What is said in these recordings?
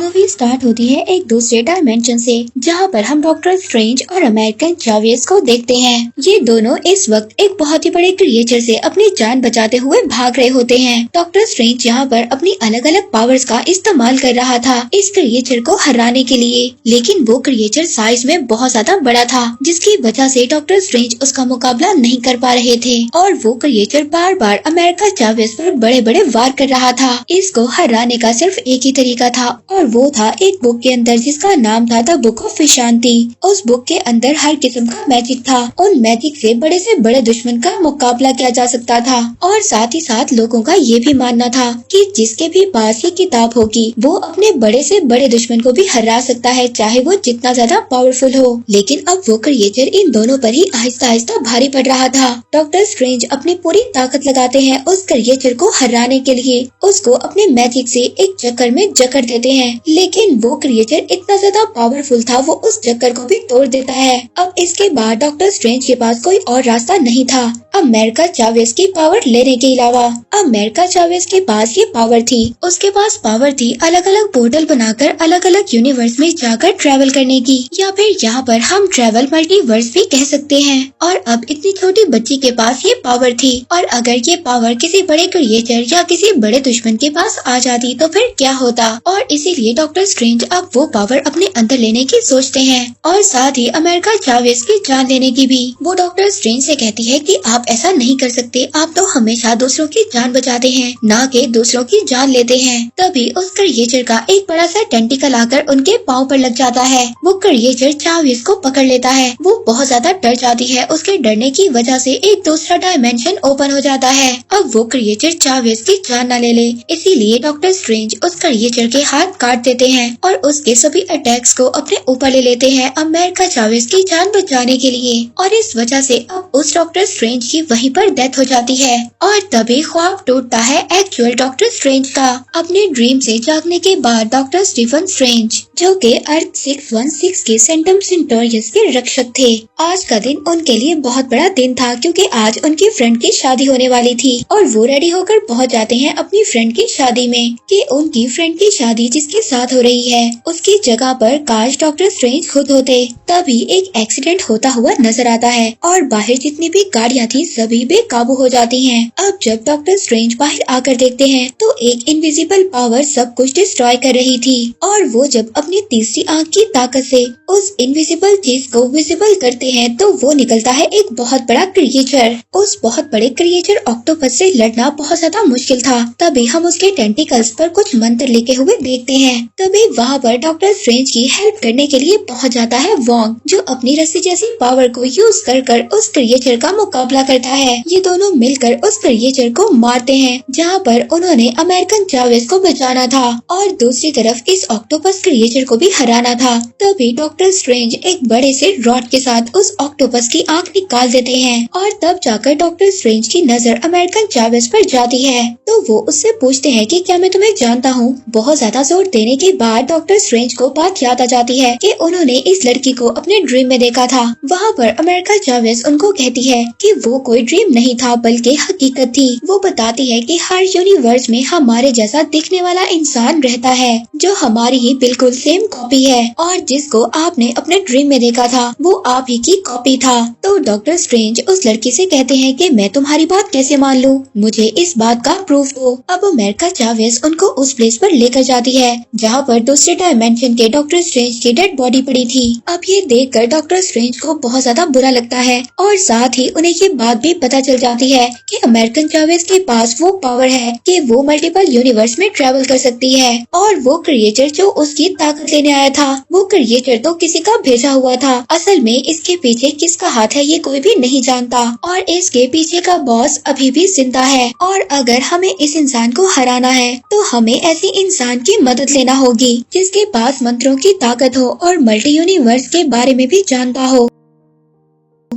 Movie start होती है एक दूसरे डायमेंशन से, जहां पर हम डॉक्टर स्ट्रेंज और अमेरिकन चावेस को देखते हैं। ये दोनों इस वक्त एक बहुत ही बड़े क्रिएचर से अपनी जान बचाते हुए भाग रहे होते हैं। डॉक्टर स्ट्रेंज यहाँ पर अपनी अलग अलग पावर्स का इस्तेमाल कर रहा था इस क्रिएचर को हराने के लिए, लेकिन वो क्रिएचर साइज में बहुत ज्यादा बड़ा था, जिसकी वजह से डॉक्टर स्ट्रेंज उसका मुकाबला नहीं कर पा रहे थे और वो क्रिएचर बार बार अमेरिका चावेस पर बड़े बड़े वार कर रहा था। इसको हराने का सिर्फ एक ही तरीका था और वो था एक बुक के अंदर जिसका नाम था द बुक ऑफ विशांति। उस बुक के अंदर हर किस्म का मैजिक था। उन मैजिक से बड़े दुश्मन का मुकाबला किया जा सकता था और साथ ही साथ लोगों का ये भी मानना था कि जिसके भी पास ये किताब होगी वो अपने बड़े से बड़े दुश्मन को भी हरा सकता है, चाहे वो जितना ज्यादा पावरफुल हो। लेकिन अब वो क्रिएचर इन दोनों पर ही आहिस्ता आहिस्ता भारी पड़ रहा था। डॉक्टर स्ट्रेंज अपनी पूरी ताकत लगाते हैं उस क्रिएचर को हराने के लिए। उसको अपने मैजिक से एक चक्कर में जकड़ देते हैं, लेकिन वो क्रिएचर इतना ज्यादा पावरफुल था वो उस चक्कर को भी तोड़ देता है। अब इसके बाद डॉक्टर स्ट्रेंज के पास कोई और रास्ता नहीं था अमेरिका चावेस की पावर लेने के अलावा। अमेरिका चावेस के पास ये पावर थी, उसके पास पावर थी अलग अलग पोर्टल बनाकर अलग अलग यूनिवर्स में जाकर ट्रैवल करने की, या फिर यहाँ पर हम ट्रैवल मल्टीवर्स भी कह सकते हैं। और अब इतनी छोटी बच्ची के पास ये पावर थी, और अगर ये पावर किसी बड़े क्रिएचर या किसी बड़े दुश्मन के पास आ जाती तो फिर क्या होता। और इसीलिए डॉक्टर स्ट्रेंज अब वो पावर अपने अंदर लेने की सोचते हैं और साथ ही अमेरिका चावेस की जान लेने की भी। वो डॉक्टर स्ट्रेंज से कहती है कि आप ऐसा नहीं कर सकते, आप तो हमेशा दूसरों की जान बचाते हैं, ना कि दूसरों की जान लेते हैं। तभी उस क्रिएचर का एक बड़ा सा टेंटिकल आकर उनके पाँव पर लग जाता है। वो क्रिएचर चावेस को पकड़ लेता है। वो बहुत ज्यादा डर जाती है। उसके डरने की वजह से एक दूसरा डायमेंशन ओपन हो जाता है। अब वो क्रिएचर चावेस की जान न ले इसीलिए डॉक्टर स्ट्रेंज उस क्रिएचर के हाथ काट देते हैं और उसके सभी अटैक्स को अपने ऊपर ले लेते हैं अमेरिका चावेस की जान बचाने के लिए। और इस वजह से अब उस डॉक्टर स्ट्रेंज की वहीं पर डेथ हो जाती है और तभी ख्वाब टूटता है एक्चुअल डॉक्टर स्ट्रेंज का। अपने ड्रीम से जागने के बाद डॉक्टर स्टीफन स्ट्रेंज, जो के अर्थ 616 के सेंटम सेंटोरियस के रक्षक थे, आज का दिन उनके लिए बहुत बड़ा दिन था क्योंकि आज उनकी फ्रेंड की शादी होने वाली थी और वो रेडी होकर पहुंच जाते हैं अपनी फ्रेंड की शादी में कि उनकी फ्रेंड की शादी जिसके साथ हो रही है उसकी जगह पर काश डॉक्टर स्ट्रेंज खुद होते। तभी एक एक्सीडेंट होता हुआ नजर आता है और बाहर जितनी भी गाड़ियां थी सभी बेकाबू हो जाती हैं। अब जब डॉक्टर स्ट्रेंज बाहर आकर देखते हैं तो एक इनविजिबल पावर सब कुछ डिस्ट्रॉय कर रही थी और वो जब अपनी तीसरी आंख की ताकत से उस इनविजिबल चीज को विजिबल करते हैं तो वो निकलता है एक बहुत बड़ा क्रिएचर। उस बहुत बड़े क्रिएचर ऑक्टोपस से लड़ना बहुत ज्यादा मुश्किल था। तभी हम उसके टेंटिकल्स पर कुछ मंत्र लिखे हुए देखते हैं। तभी वहाँ पर डॉक्टर स्ट्रेंज की हेल्प करने के लिए पहुँच जाता है वोंग, जो अपनी रस्सी जैसी पावर को यूज कर उस क्रिएचर का मुकाबला करता है। ये दोनों मिलकर उस क्रिएचर को मारते हैं जहाँ पर उन्होंने अमेरिकन चावेस को बचाना था और दूसरी तरफ इस ऑक्टोपस क्रिएचर को भी हराना था। तभी डॉक्टर स्ट्रेंज एक बड़े से रॉड के साथ उस ऑक्टोपस की आंख निकाल देते हैं और तब जाकर डॉक्टर स्ट्रेंज की नजर अमेरिकन चावेस पर जाती है। तो वो उससे पूछते हैं कि क्या मैं तुम्हें जानता हूँ। बहुत ज्यादा जोर देने के बाद डॉक्टर स्ट्रेंज को बात याद आ जाती है कि उन्होंने इस लड़की को अपने ड्रीम में देखा था। वहाँ पर अमेरिका चावेस उनको कहती है कि वो कोई ड्रीम नहीं था बल्कि हकीकत थी। वो बताती है कि हर यूनिवर्स में हमारे जैसा दिखने वाला इंसान रहता है जो हमारी ही बिल्कुल सेम कॉपी है और जिसको आपने अपने ड्रीम में देखा था वो आप ही की कॉपी था। तो डॉक्टर स्ट्रेंज उस लड़की से कहते हैं कि मैं तुम्हारी बात कैसे मान लूं, मुझे इस बात का प्रूफ दो। अब अमेरिका चावेस उनको उस प्लेस पर लेकर जाती है जहाँ पर दूसरे डायमेंशन के डॉक्टर स्ट्रेंज की डेड बॉडी पड़ी थी। अब ये देखकर डॉक्टर स्ट्रेंज को बहुत ज्यादा बुरा लगता है और साथ ही उन्हें ये बात भी पता चल जाती है कि अमेरिकन चावेस के पास वो पावर है कि वो मल्टीपल यूनिवर्स में ट्रेवल कर सकती है और वो क्रिएचर जो उसकी ताकत लेने आया था वो क्रिएचर तो किसी का भेजा हुआ था। असल में इसके पीछे किसका हाथ है ये कोई भी नहीं जानता और इसके पीछे का बॉस अभी भी जिंदा है और अगर हमें इस इंसान को हराना है तो हमें ऐसी इंसान की मदद लेना होगी जिसके पास मंत्रों की ताकत हो और मल्टी यूनिवर्स के बारे में भी जानता हो।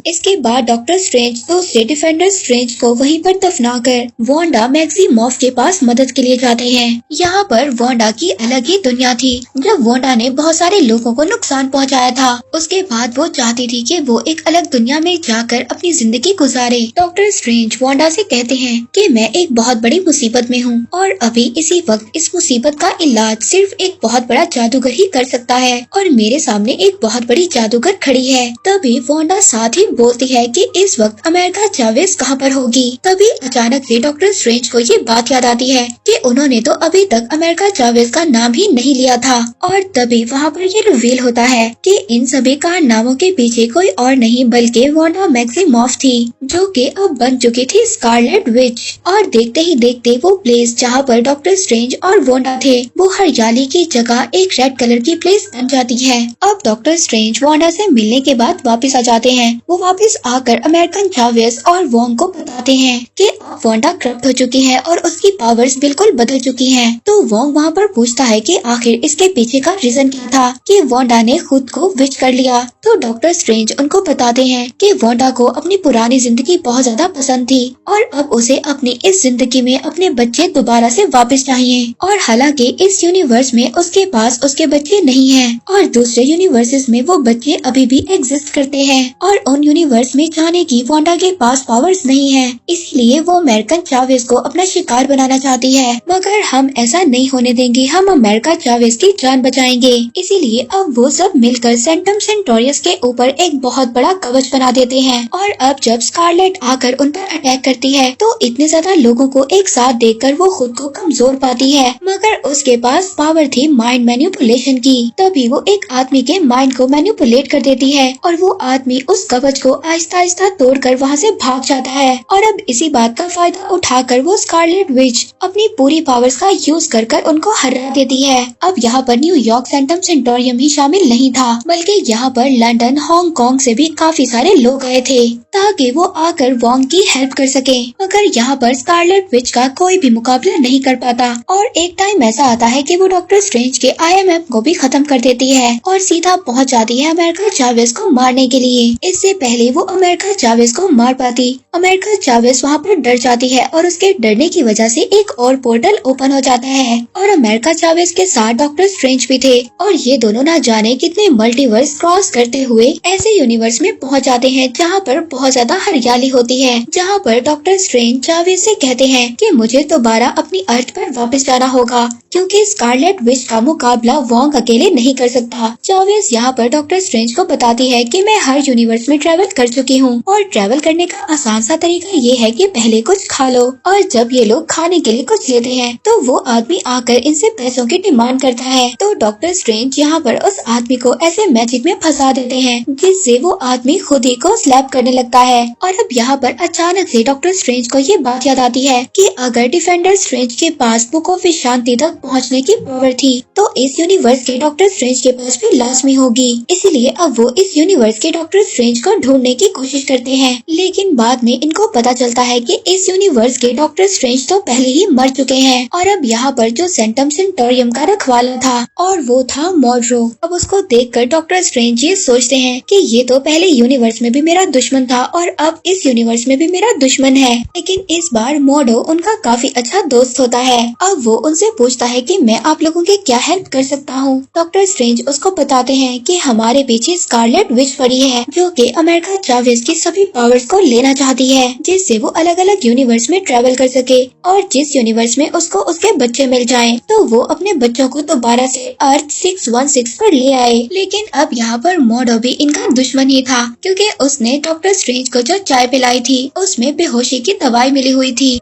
इसके बाद डॉक्टर स्ट्रेंज दूसरे डिफेंडर स्ट्रेंज को वहीं पर दफनाकर वांडा मैक्सिमॉफ के पास मदद के लिए जाते हैं। यहाँ पर वांडा की अलग ही दुनिया थी। जब वांडा ने बहुत सारे लोगों को नुकसान पहुँचाया था, उसके बाद वो चाहती थी कि वो एक अलग दुनिया में जाकर अपनी जिंदगी गुजारे। डॉक्टर स्ट्रेंज वांडा से कहते हैं कि मैं एक बहुत बड़ी मुसीबत में हूँ और अभी इसी वक्त इस मुसीबत का इलाज सिर्फ एक बहुत बड़ा जादूगर ही कर सकता है और मेरे सामने एक बहुत बड़ी जादूगर खड़ी है। तभी वांडा साथ ही बोलती है कि इस वक्त अमेरिका चावेज कहाँ पर होगी। तभी अचानक से डॉक्टर स्ट्रेंज को ये बात याद आती है कि उन्होंने तो अभी तक अमेरिका चावेज का नाम ही नहीं लिया था और तभी वहाँ पर ये रिवील होता है कि इन सभी कारनामों के पीछे कोई और नहीं बल्कि वांडा मैक्सिमॉफ थी, जो कि अब बन चुकी थी स्कारलेट विच। और देखते ही देखते वो प्लेस जहाँ पर डॉक्टर स्ट्रेंज और वांडा थे वो हरियाली की जगह एक रेड कलर की प्लेस बन जाती है। अब डॉक्टर स्ट्रेंज वांडा से मिलने के बाद वापस आ जाते हैं। वो वापस आकर अमेरिकन चावेज और वोंग को बताते हैं कि वांडा करप्ट हो चुकी है और उसकी पावर्स बिल्कुल बदल चुकी हैं। तो वोंग वहाँ पर पूछता है कि आखिर इसके पीछे का रीजन क्या था कि वांडा ने खुद को विच कर लिया। तो डॉक्टर स्ट्रेंज उनको बताते हैं कि वांडा को अपनी पुरानी जिंदगी बहुत ज्यादा पसंद थी और अब उसे अपनी इस जिंदगी में अपने बच्चे दोबारा से वापस चाहिए। और हालांकि इस यूनिवर्स में उसके पास उसके बच्चे नहीं हैं और दूसरे यूनिवर्सेस में वो बच्चे अभी भी एग्जिस्ट करते हैं और उन यूनिवर्स में जाने की वांडा के पास पावर्स नहीं है, इसलिए वो अमेरिकन चावेज को अपना शिकार बनाना चाहती है। मगर हम ऐसा नहीं होने देंगे, हम अमेरिका चावेज की जान बचाएंगे। इसीलिए अब वो सब मिलकर सेंटम सेंटोरियस के ऊपर एक बहुत बड़ा कवच बना देते हैं और अब जब स्कारलेट आकर उन पर अटैक करती है तो इतने ज्यादा लोगों को एक साथ देखकर वो खुद को कमजोर पाती है। मगर उसके पास पावर थी माइंड मैनिपुलेशन की। तभी वो एक आदमी के माइंड को मैनिपुलेट कर देती है और वो आदमी उस कवच को आहिस्ता आहिस्ता तोड़कर वहाँ से भाग जाता है। और अब इसी बात का फायदा उठाकर वो स्कारलेट विच अपनी पूरी पावर्स का यूज कर उनको हरा देती है। अब यहाँ पर न्यूयॉर्क सेंटम सेंटोरियम ही शामिल नहीं था, बल्कि यहाँ पर लंदन, हांगकांग से भी काफी सारे लोग आए थे ताकि वो आकर वोंग की हेल्प कर सके। मगर यहाँ पर स्कारलेट विच का कोई भी मुकाबला नहीं कर पाता और एक टाइम ऐसा आता है कि वो डॉक्टर स्ट्रेंज के IMF को भी खत्म कर देती है और सीधा पहुँच जाती है अमेरिका चावेज को मारने के लिए। इससे पहले वो अमेरिका चावेज को मार पाती, अमेरिका चावेज वहाँ पर डर जाती है और उसके डरने की वजह से एक और पोर्टल ओपन हो जाता है और अमेरिका चावेज के साथ डॉक्टर स्ट्रेंज भी थे और ये दोनों ना जाने कितने मल्टीवर्स क्रॉस करते हुए ऐसे यूनिवर्स में पहुँच जाते हैं जहाँ पर बहुत ज्यादा हरियाली होती है। जहाँ पर डॉक्टर स्ट्रेंज चावेज से कहते हैं कि मुझे दोबारा अपनी अर्थ पर वापस जाना होगा क्योंकि स्कारलेट विच का मुकाबला वोंग अकेले नहीं कर सकता। चावेज यहाँ पर डॉक्टर स्ट्रेंज को बताती है कि मैं हर यूनिवर्स में ट्रेवल कर चुकी हूँ और ट्रेवल करने का आसान सा तरीका ये है कि पहले कुछ खा लो और जब ये लोग खाने के लिए कुछ लेते हैं तो वो आदमी आकर इनसे पैसों की डिमांड करता है। तो डॉक्टर स्ट्रेंज यहाँ पर उस आदमी को ऐसे मैजिक में फंसा देते हैं जिससे वो आदमी खुद ही को स्लैप करने लगता है। और अब यहाँ पर अचानक से डॉक्टर स्ट्रेंज को ये बात याद आती है कि अगर डिफेंडर स्ट्रेंज के पास बुक ऑफ शांति तक पहुँचने की पावर थी तो इस यूनिवर्स के डॉक्टर स्ट्रेंज के पास भी लाजमी होगी। इसीलिए अब वो इस यूनिवर्स के डॉक्टर स्ट्रेंज को ढूंढने की कोशिश करते हैं, लेकिन बाद में इनको पता चलता है कि इस यूनिवर्स के डॉक्टर स्ट्रेंज तो पहले ही मर चुके हैं। और अब यहाँ पर जो सेंटम सेंटोरियम का रखवाला था और वो था मॉड्रो। अब उसको देखकर डॉक्टर स्ट्रेंज ये सोचते हैं कि ये तो पहले यूनिवर्स में भी मेरा दुश्मन था और अब इस यूनिवर्स में भी मेरा दुश्मन है, लेकिन इस बार मॉडो उनका काफी अच्छा दोस्त होता है। अब वो उनसे पूछता है कि मैं आप लोगों की क्या हेल्प कर सकता हूँ। डॉक्टर स्ट्रेंज उसको बताते हैं कि हमारे पीछे स्कारलेट विच पड़ी है जो कि अमेरिका चावेज की सभी पावर्स को लेना चाहती है, जिससे वो अलग अलग यूनिवर्स में ट्रेवल कर सके और जिस यूनिवर्स में उसको उसके बच्चे मिल जाएं, तो वो अपने बच्चों को दोबारा से अर्थ 616 पर ले आए। लेकिन अब यहाँ पर मॉडो भी इनका दुश्मन ही था क्योंकि उसने डॉक्टर स्ट्रेंज को जो चाय पिलाई थी उसमें बेहोशी की दवाई मिली हुई थी।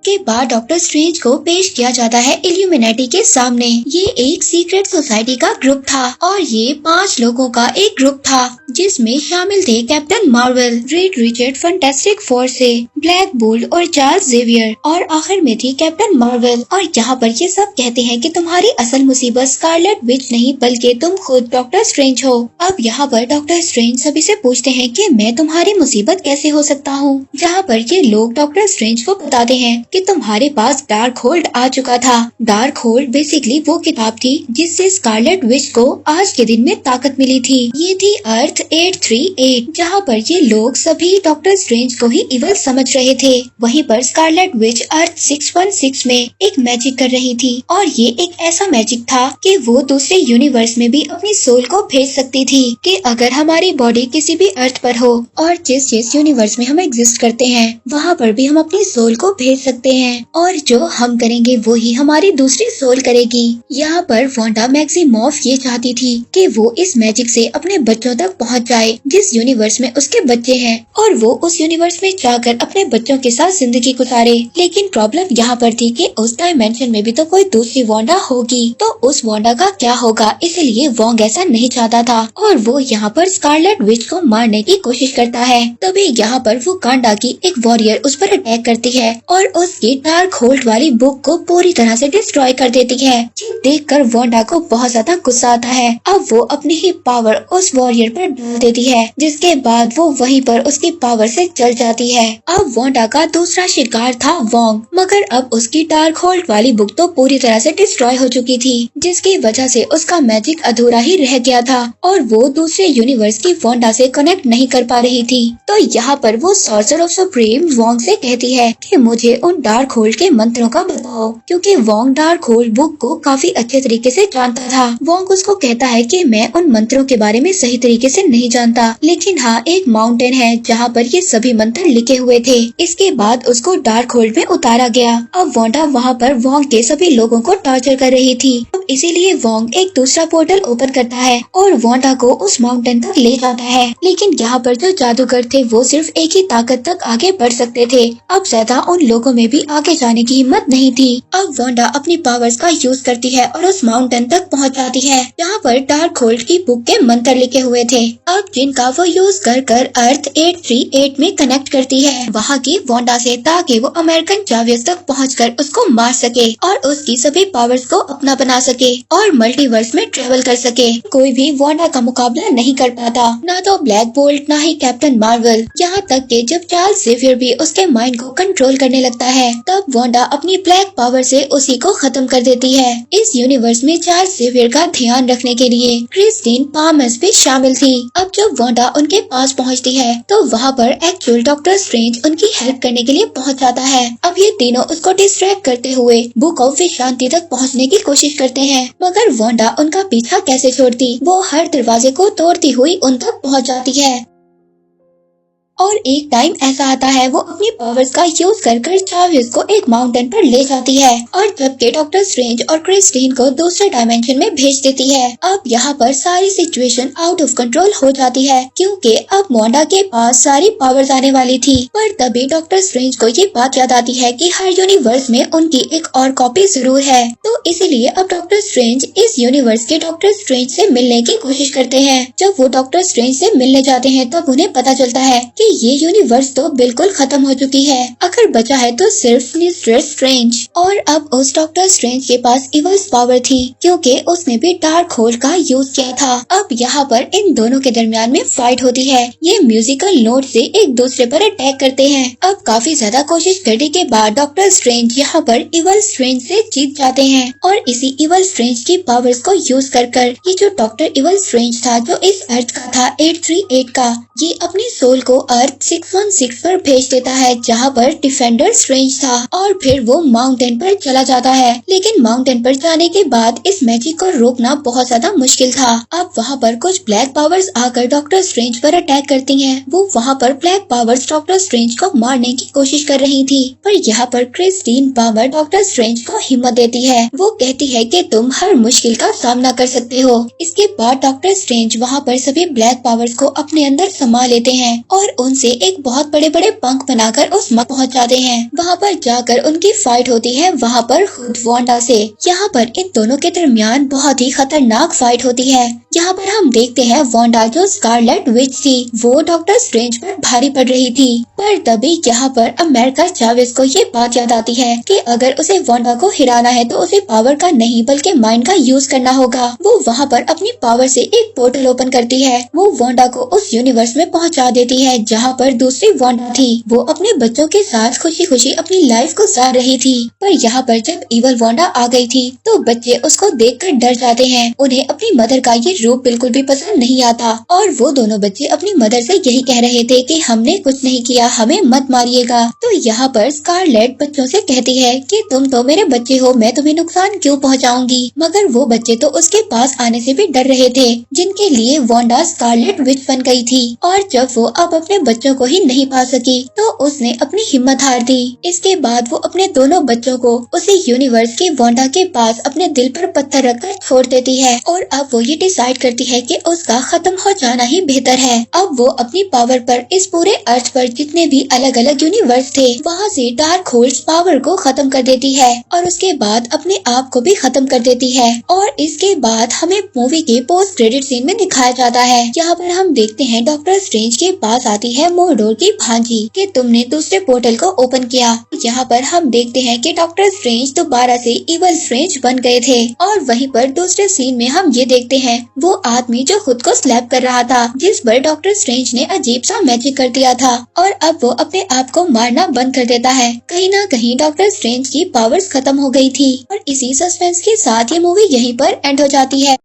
के बाद डॉक्टर स्ट्रेंज को पेश किया जाता है इल्यूमिनेटी के सामने। ये एक सीक्रेट सोसाइटी का ग्रुप था और ये 5 लोगों का एक ग्रुप था जिसमें शामिल थे captain Marvel, red Richard fantastic four से, ब्लैक बोल्ट और चार्ल्स जेवियर और आखिर में थी कैप्टन मार्वल। और यहाँ पर ये सब कहते हैं कि तुम्हारी असल मुसीबत स्कारलेट विच नहीं बल्कि तुम खुद डॉक्टर स्ट्रेंज हो। अब यहाँ पर डॉक्टर स्ट्रेंज सभी से पूछते हैं कि मैं तुम्हारी मुसीबत कैसे हो सकता हूँ। जहाँ पर ये लोग डॉक्टर स्ट्रेंज को बताते हैं कि कि तुम्हारे पास डार्क होल्ड आ चुका था। डार्क होल्ड बेसिकली वो किताब थी जिससे स्कारलेट विच को आज के दिन में ताकत मिली थी। ये थी अर्थ 838, जहाँ पर ये लोग सभी डॉक्टर स्ट्रेंज को ही इवल समझ रहे थे। वहीं पर स्कारलेट विच अर्थ 616 में एक मैजिक कर रही थी और ये एक ऐसा मैजिक था कि वो दूसरे यूनिवर्स में भी अपनी सोल को भेज सकती थी कि अगर हमारी बॉडी किसी भी अर्थ पर हो और जिस यूनिवर्स में हम एग्जिस्ट करते हैं वहाँ पर भी हम अपनी सोल को भेज सकते हैं और जो हम करेंगे वो ही हमारी दूसरी सोल करेगी। यहाँ पर वांडा मैक्सिमॉफ ये चाहती थी कि वो इस मैजिक से अपने बच्चों तक पहुँच जाए जिस यूनिवर्स में उसके बच्चे हैं और वो उस यूनिवर्स में जाकर अपने बच्चों के साथ जिंदगी गुजारे। लेकिन प्रॉब्लम यहाँ पर थी कि उस डायमेंशन में भी तो कोई दूसरी वांडा होगी, तो उस वांडा का क्या होगा, इसलिए वोंग ऐसा नहीं चाहता था और वो यहाँ पर स्कारलेट विच को मारने की कोशिश करता है। तभी यहाँ पर वो कांडा की एक वॉरियर उस पर अटैक करती है और उसकी डार्क होल्ड वाली बुक को पूरी तरह से डिस्ट्रॉय कर देती है। देखकर वांडा को बहुत ज्यादा गुस्सा आता है। अब वो अपनी ही पावर उस वॉरियर पर डाल देती है, जिसके बाद वो वहीं पर उसकी पावर से जल जाती है। अब वांडा का दूसरा शिकार था वोंग, मगर अब उसकी डार्क होल्ड वाली बुक तो पूरी तरह से डिस्ट्रॉय हो चुकी थी, जिसकी वजह से उसका मैजिक अधूरा ही रह गया था और वो दूसरे यूनिवर्स की वांडा से कनेक्ट नहीं कर पा रही थी। तो यहाँ पर वो सॉर्सर ऑफ सुप्रीम वोंग से कहती है कि मुझे उन डार्क होल्ड के मंत्रों का बताओ, क्योंकि वोंग डार्क होल्ड बुक को काफी अच्छे तरीके से जानता था। वोंग उसको कहता है कि मैं उन मंत्रों के बारे में सही तरीके से नहीं जानता, लेकिन हाँ एक माउंटेन है जहाँ पर ये सभी मंत्र लिखे हुए थे। इसके बाद उसको डार्क होल्ड में उतारा गया। अब वांडा वहाँ पर वोंग के सभी लोगों को टॉर्चर कर रही थी। अब इसीलिए वोंग एक दूसरा पोर्टल ओपन करता है और वांडा को उस माउंटेन तक ले जाता है। लेकिन यहाँ पर जो जादूगर थे वो सिर्फ एक ही ताकत तक आगे बढ़ सकते थे। अब ज्यादा उन लोगों में भी आगे जाने की हिम्मत नहीं थी। अब वांडा अपनी पावर्स का यूज करती है और उस माउंटेन तक पहुँच जाती है जहाँ पर डार्क होल्ड की बुक के मंत्र लिखे हुए थे, अब जिनका वो यूज कर अर्थ 838 में कनेक्ट करती है वहाँ की वांडा से, ताकि वो अमेरिकन जावियस तक पहुँचकर उसको मार सके और उसकी सभी पावर्स को अपना बना सके और मल्टीवर्स में ट्रेवल कर सके। कोई भी वांडा का मुकाबला नहीं कर पाता, ना तो ब्लैक बोल्ट ना ही कैप्टन मार्वल। यहाँ तक कि जब चार्ल्स ज़ेवियर भी उसके माइंड को कंट्रोल करने लगता है तब वांडा अपनी ब्लैक पावर से उसी को खत्म कर देती है। इस यूनिवर्स में चार्ल्स ज़ेवियर का ध्यान रखने के लिए क्रिस्टीन पामस भी शामिल थी। अब जब वांडा उनके पास पहुँचती है तो वहाँ पर एक्चुअल डॉक्टर स्ट्रेंज उनकी हेल्प करने के लिए पहुँच जाता है। अब ये तीनों उसको डिस्ट्रैक्ट करते हुए बुक ऑफ शांति तक पहुँचने की कोशिश करते हैं, मगर वांडा उनका पीछा कैसे छोड़ती, वो हर दरवाजे को तोड़ती हुई उन तक पहुँच जाती है। और एक टाइम ऐसा आता है वो अपनी पावर्स का यूज कर चार्ल्स को एक माउंटेन पर ले जाती है और जबकि डॉक्टर स्ट्रेंज और क्रिस्टीन को दूसरे डायमेंशन में भेज देती है। अब यहाँ पर सारी सिचुएशन आउट ऑफ कंट्रोल हो जाती है क्योंकि अब वांडा के पास सारी पावर्स आने वाली थी। पर तभी डॉक्टर स्ट्रेंज को ये बात याद आती है कि हर यूनिवर्स में उनकी एक और कॉपी जरूर है, तो इसीलिए अब डॉक्टर स्ट्रेंज इस यूनिवर्स के डॉक्टर स्ट्रेंज से मिलने की कोशिश करते हैं। जब वो डॉक्टर स्ट्रेंज से मिलने जाते हैं तब उन्हें पता चलता है कि ये यूनिवर्स तो बिल्कुल खत्म हो चुकी है, अगर बचा है तो सिर्फ मिस्टर स्ट्रेंज। और अब उस डॉक्टर स्ट्रेंज के पास इवल्स पावर थी क्योंकि उसने भी डार्क होल्ड का यूज किया था। अब यहाँ पर इन दोनों के दरमियान में फाइट होती है। ये म्यूजिकल नोट से एक दूसरे पर अटैक करते हैं। अब काफी ज्यादा कोशिश करने के बाद डॉक्टर स्ट्रेंज यहाँ पर इवल स्ट्रेंज से जीत जाते हैं और इसी इवल स्ट्रेंज की पावर्स को यूज कर ये जो डॉक्टर इवल स्ट्रेंज था जो इस अर्थ का था 838 का, ये अपनी सोल को अर्थ 616 पर भेज देता है जहाँ पर डिफेंडर स्ट्रेंज था और फिर वो माउंटेन पर चला जाता है। लेकिन माउंटेन पर जाने के बाद इस मैजिक को रोकना बहुत ज्यादा मुश्किल था। अब वहाँ पर कुछ ब्लैक पावर्स आकर डॉक्टर स्ट्रेंज पर अटैक करती हैं। वो वहाँ पर ब्लैक पावर्स डॉक्टर स्ट्रेंज को मारने की कोशिश कर रही थी, पर यहाँ पर क्रिस्टीन पावर डॉक्टर स्ट्रेंज को हिम्मत देती है। वो कहती है कि तुम हर मुश्किल का सामना कर सकते हो। इसके बाद डॉक्टर स्ट्रेंज वहाँ पर सभी ब्लैक पावर्स को अपने अंदर समा लेते हैं और उनसे एक बहुत बड़े बड़े पंख बनाकर उस मक पहुँच जाते हैं। वहाँ पर जाकर उनकी फाइट होती है वहाँ पर खुद वांडा से। यहाँ पर इन दोनों के दरमियान बहुत ही खतरनाक फाइट होती है। यहाँ पर हम देखते हैं वांडा जो स्कारलेट विच थी वो डॉक्टर स्ट्रेंज पर भारी पड़ रही थी। पर तभी यहाँ पर अमेरिका चावेस को ये बात याद आती है कि अगर उसे वांडा को हिराना है तो उसे पावर का नहीं बल्कि माइंड का यूज करना होगा। वो वहाँ पर अपनी पावर से एक पोर्टल ओपन करती है। वो वांडा को उस यूनिवर्स में पहुँचा देती है जहाँ पर दूसरी वांडा थी। वो अपने बच्चों के साथ खुशी खुशी अपनी लाइफ गुजार रही थी। पर यहाँ पर जब इवल वांडा आ गई थी तो बच्चे उसको देखकर डर जाते हैं। उन्हें अपनी मदर का ये रूप बिल्कुल भी पसंद नहीं आता और वो दोनों बच्चे अपनी मदर से यही कह रहे थे कि हमने कुछ नहीं किया, हमें मत मारिएगा। तो यहाँ पर स्कारलेट बच्चों से कहती है कि तुम तो मेरे बच्चे हो, मैं तुम्हें नुकसान क्यों पहुँचाऊंगी। मगर वो बच्चे तो उसके पास आने से भी डर रहे थे जिनके लिए वांडा स्कारलेट विच बन गई थी। और जब वो अब अपने बच्चों को ही नहीं पा सकी तो उसने अपनी हिम्मत हार दी। इसके बाद वो अपने दोनों बच्चों को उसी यूनिवर्स के वांडा के पास अपने दिल पर पत्थर रखकर छोड़ देती है और अब वो ये डिसाइड करती है कि उसका खत्म हो जाना ही बेहतर है। अब वो अपनी पावर पर इस पूरे अर्थ पर जितने भी अलग अलग यूनिवर्स थे वहाँ से डार्क होल्ड्स पावर को खत्म कर देती है और उसके बाद अपने आप को भी खत्म कर देती है। और इसके बाद हमें मूवी के पोस्ट क्रेडिट सीन में दिखाया जाता है। यहाँ पर हम देखते हैं डॉक्टर स्ट्रेंज के पास आती है मोरडोर की भांजी कि तुमने दूसरे पोर्टल को ओपन किया। यहाँ पर हम देखते हैं कि डॉक्टर स्ट्रेंज दोबारा से इवल स्ट्रेंज बन गए थे। और वहीं पर दूसरे सीन में हम ये देखते हैं वो आदमी जो खुद को स्लैप कर रहा था जिस पर डॉक्टर स्ट्रेंज ने अजीब सा मैजिक कर दिया था और अब वो अपने आप को मारना बंद कर देता है। कहीं ना कहीं डॉक्टर स्ट्रेंज की पावर्स खत्म हो गई थी और इसी सस्पेंस के साथ ये मूवी यहीं पर एंड हो जाती है।